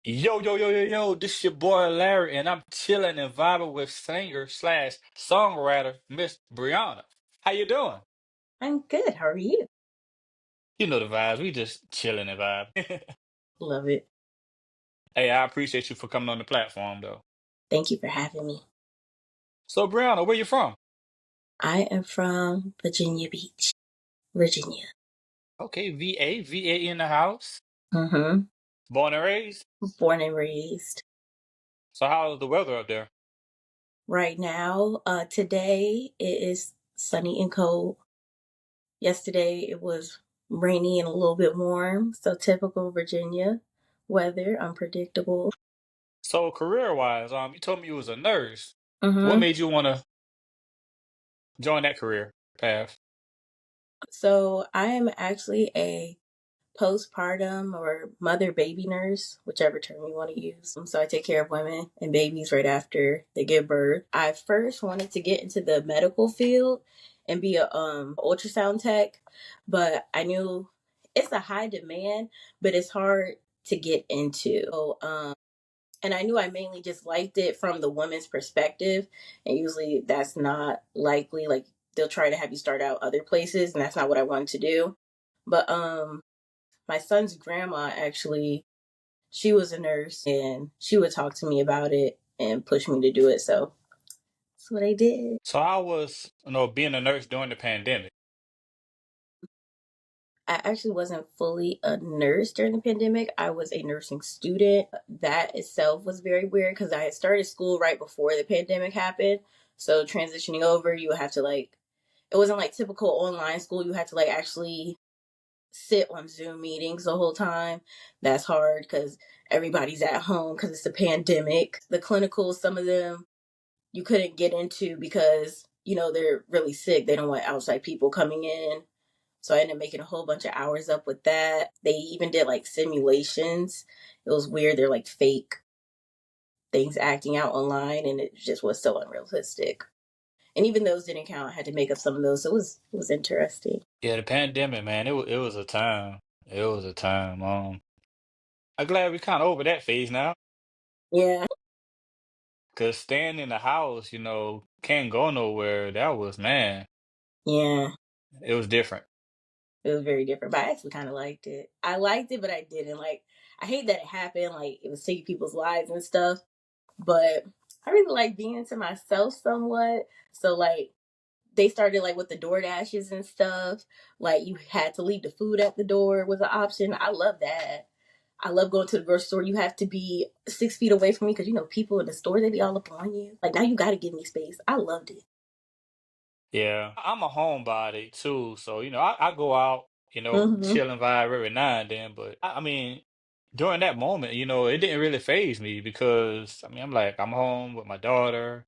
Yo, yo, yo, yo, yo, this your boy Larry, and I'm chilling and vibing with singer slash songwriter Miss Briana. How you doing? I'm good. How are you? You know the vibes. We just chilling and vibe. Love it. Hey, I appreciate you for coming on the platform, though. Thank you for having me. So, Briana, where you from? I am from Virginia Beach, Virginia. Okay, VA in the house. Mm-hmm. Born and raised. Born and raised. So, how's the weather up there? Right now, today it is sunny and cold. Yesterday it was rainy and a little bit warm. So typical Virginia weather, unpredictable. So, career-wise, you told me you was a nurse. What Mm-hmm. made you want to join that career path? So I am actually a postpartum or mother baby nurse, whichever term you want to use. So I take care of women and babies right after they give birth. I first wanted to get into the medical field and be a ultrasound tech, but I knew it's a high demand, but it's hard to get into. And I knew I mainly just liked it from the woman's perspective, and usually that's not likely. Like they'll try to have you start out other places, and that's not what I wanted to do. But my son's grandma actually, she was a nurse and she would talk to me about it and push me to do it. So that's what I did. So, how was being a nurse during the pandemic? I actually wasn't fully a nurse during the pandemic. I was a nursing student. That itself was very weird because I had started school right before the pandemic happened. So transitioning over, you would have to like, it wasn't like typical online school. You had to like actually sit on Zoom meetings the whole time. That's hard because everybody's at home because it's a pandemic. The clinicals, some of them you couldn't get into because, they're really sick. They don't want outside people coming in. So I ended up making a whole bunch of hours up with that. They even did like simulations. It was weird. They're like fake things acting out online and it just was so unrealistic. And even those didn't count. I had to make up some of those. So it was interesting. Yeah, the pandemic, man, it was a time. It was a time. I'm glad we kind of over that phase now. Yeah. Cause staying in the house, can't go nowhere. That was, man, Yeah. it was different. It was very different, but I actually kind of liked it. I liked it, but I didn't. Like, I hate that it happened. Like, it was taking people's lives and stuff. But I really like being to myself somewhat. So, like, they started like with the door dashes and stuff. Like, you had to leave the food at the door was an option. I love that. I love going to the grocery store. You have to be 6 feet away from me because people in the store they be all up on you. Like now you got to give me space. I loved it. Yeah, I'm a homebody too, so I go out, Hmm. chill and vibe every now and then. But I mean, during that moment, it didn't really phase me because I mean, I'm home with my daughter.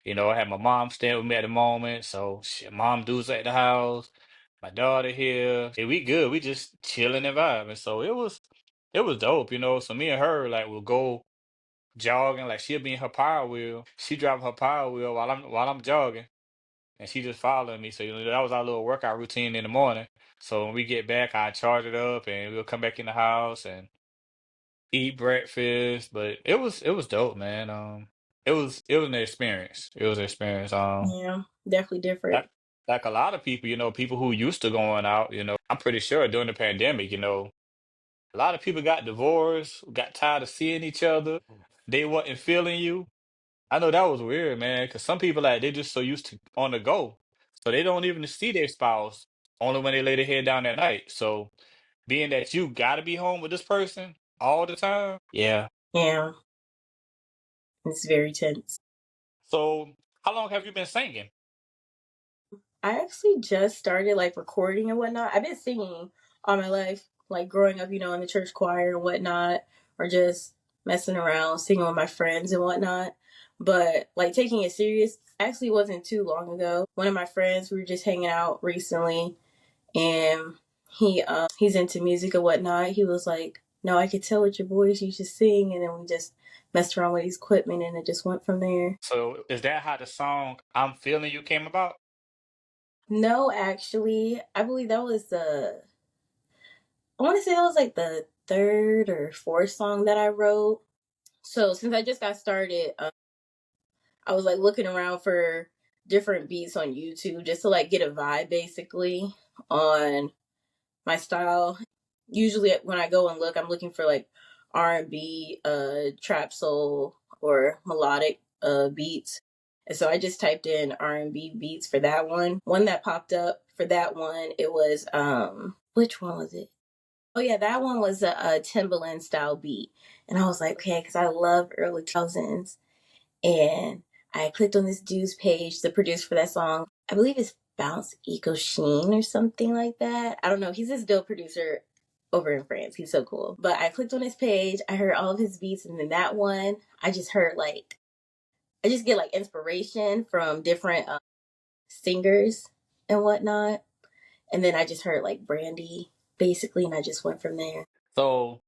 I had my mom staying with me at the moment, so shit, mom dudes at the house, my daughter here. Hey, we good. We just chilling and vibing. So it was dope. So me and her like will go jogging. Like she'll be in her power wheel. She driving her power wheel while I'm jogging, and she just following me. So that was our little workout routine in the morning. So when we get back, I charge it up, and we'll come back in the house and eat breakfast. But it was dope, man. It was an experience. It was an experience. Yeah, definitely different. Like, like a lot of people, people who used to going out, I'm pretty sure during the pandemic, a lot of people got divorced, got tired of seeing each other. They wasn't feeling you. I know that was weird, man, because some people like they just so used to on the go, so they don't even see their spouse only when they lay their head down at night. So being that you got to be home with this person all the time, yeah. Yeah, it's very tense. So how long have you been singing? I actually just started like recording and whatnot. I've been singing all my life, like growing up, in the church choir and whatnot, or just messing around, singing with my friends and whatnot. But like taking it serious actually wasn't too long ago. One of my friends, we were just hanging out recently, and he's into music and whatnot. He was like, "No, I could tell with your voice, you should sing." And then we just messed around with his equipment, and it just went from there. So is that how the song "I'm Feeling You" came about? No, actually, I believe that was the I want to say that was like the third or fourth song that I wrote. So since I just got started, I was like looking around for different beats on YouTube just to like get a vibe basically on my style. Usually when I go and look, I'm looking for like R&B, trap soul or melodic beats. And so I just typed in R&B beats for that one. One that popped up for that one, it was which one was it? Oh yeah, that one was a Timbaland style beat. And I was like, okay, because I love early 2000s. And I clicked on this dude's page, the producer for that song. I believe it's Bounce Eco Sheen or something like that. I don't know. He's this dope producer over in France. He's so cool. But I clicked on his page. I heard all of his beats, and then that one, I just heard like I just get like inspiration from different singers and whatnot. And then I just heard like Brandy basically, and I just went from there. So,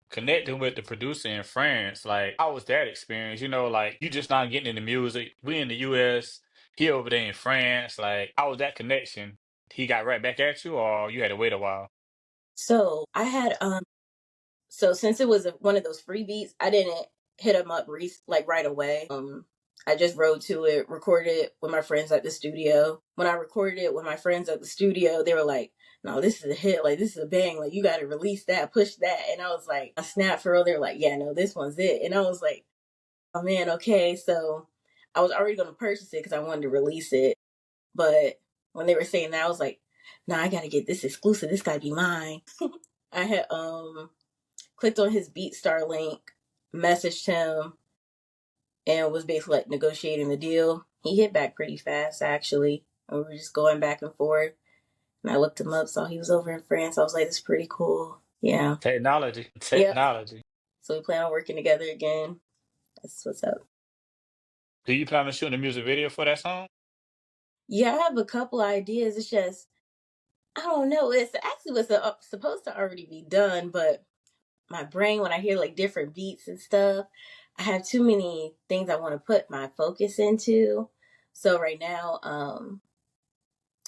connecting with the producer in France, like, how was that experience? Like, you just not getting into music. We in the US, he over there in France. Like, how was that connection? He got right back at you, or you had to wait a while? So I had so since it was one of those free beats, I didn't hit him up like right away. I just wrote to it, recorded it with my friends at the studio. When I recorded it with my friends at the studio, they were like, "No, this is a hit. Like this is a bang. Like you got to release that, push that." And I was like, "I snapped for real." They're like, "Yeah, no, this one's it." And I was like, "Oh man, okay." So I was already going to purchase it because I wanted to release it, but when they were saying that, I was like, "Nah, I got to get this exclusive. This got to be mine." I had clicked on his BeatStar link, messaged him, and was basically like negotiating the deal. He hit back pretty fast, actually. And we were just going back and forth. And I looked him up, saw he was over in France. I was like, this is pretty cool. Yeah. Technology, Yep. technology. So we plan on working together again. That's what's up. Do you plan on shooting a music video for that song? Yeah, I have a couple ideas. It's just, I don't know. It's actually was supposed to already be done, but my brain, when I hear like different beats and stuff, I have too many things I want to put my focus into. So right now,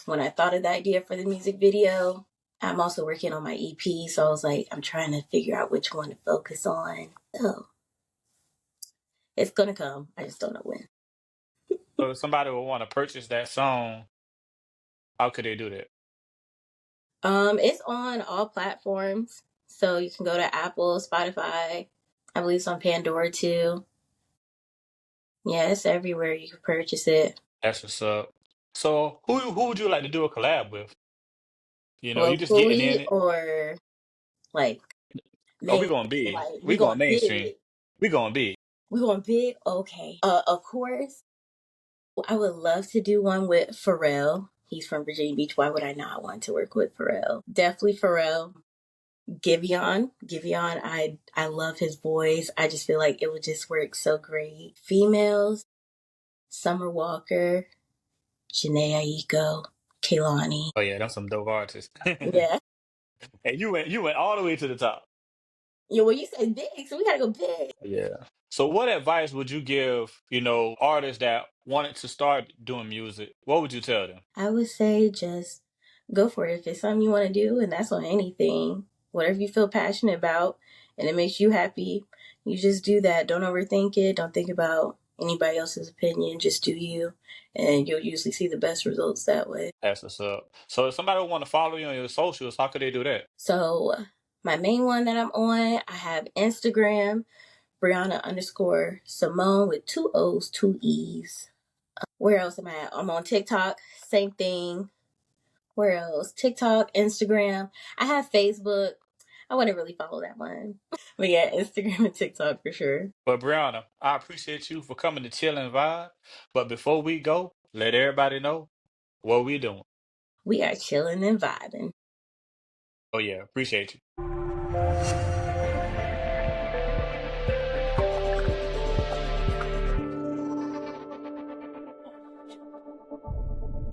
when I thought of the idea for the music video, I'm also working on my EP. So I was like, I'm trying to figure out which one to focus on. So it's gonna come. I just don't know when. So if somebody would want to purchase that song, how could they do that? It's on all platforms. So you can go to Apple, Spotify. I believe it's on Pandora too. Yeah, it's everywhere. You can purchase it That's what's up. So who would you like to do a collab with? You just getting locally in it. or like Oh, we main. going big. Like we We going going mainstream. big. We going big. We going big. Okay. Of course, I would love to do one with Pharrell. He's from Virginia Beach. Why would I not want to work with Pharrell? Definitely Pharrell. Giveon. I love his voice. I just feel like it would just work so great. Females, Summer Walker, Janae Aiko, Kaylani. Oh yeah, them some dope artists. Yeah. And you went all the way to the top. Yeah, well, you said big, so we gotta go big. Yeah. So what advice would you give, artists that wanted to start doing music? What would you tell them? I would say just go for it. If it's something you want to do, and that's on anything, whatever you feel passionate about, and it makes you happy, you just do that. Don't overthink it. Don't think about anybody else's opinion. Just do you, and you'll usually see the best results that way. That's what's up. So if somebody want to follow you on your socials, how could they do that? So, my main one that I'm on, I have Instagram, Briana underscore Simone with two O's, two E's. Where else am I at? I'm on TikTok, same thing. Where else? TikTok, Instagram. I have Facebook. I wouldn't really follow that one. But yeah, Instagram and TikTok for sure. But Brianna, I appreciate you for coming to Chill and Vibe. But before we go, let everybody know what we doing. We are chilling and vibing. Oh yeah, appreciate you.